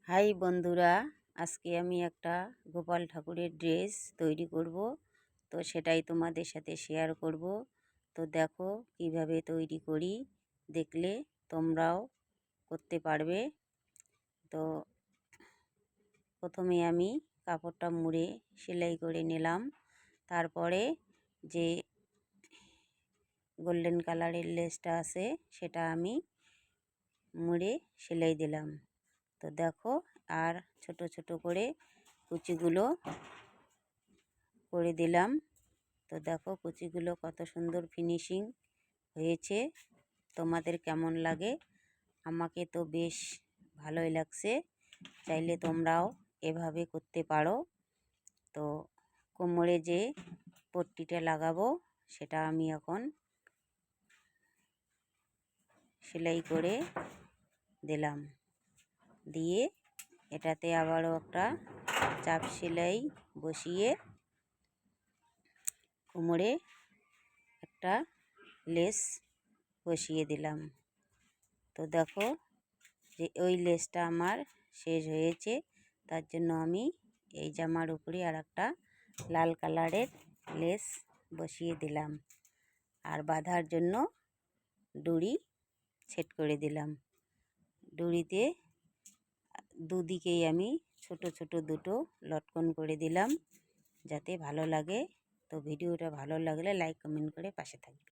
High বন্ধুরা, আজকে আমি একটা গোপাল ঠাকুরের ড্রেস তৈরি করব। তো সেটাই তোমাদের সাথে শেয়ার করব। তো দেখো কিভাবে তৈরি করি, দেখলে তোমরাও করতে পারবে। তো প্রথমে আমি কাপড়টা মুড়ে সেলাই করে নিলাম। তারপরে যে গোল্ডেন কালারের লেসটা আছে সেটা আমি মুড়ে সেলাই দিলাম। তো দেখো, আর ছোট ছোট করে কুচিগুলো করে দিলাম। তো দেখো কুচিগুলো কত সুন্দর ফিনিশিং হয়েছে। তোমাদের কেমন লাগে? আমাকে তো বেশ ভালোই লাগছে। চাইলে তোমরাও এভাবে করতে পারো। তো কোমরে যে পট্টিটা লাগাবো সেটা আমি এখন সেলাই করে দিলাম। দিয়ে এটাতে আবারও একটা চাপ সেলাই বসিয়ে কোমরে একটা লেস বসিয়ে দিলাম। তো দেখো যে ওই লেসটা আমার শেষ হয়েছে, তার জন্য আমি এই জামার উপরে আর একটা লাল কালারের লেস বসিয়ে দিলাম। আর বাঁধার জন্য দড়ি সেট করে দিলাম। দড়িতে দুদিকেই আমি ছোট ছোট দুটো লটকন করে দিলাম যাতে ভালো লাগে। তো ভিডিওটা ভালো লাগলে লাইক কমেন্ট করে পাশে থাকবে।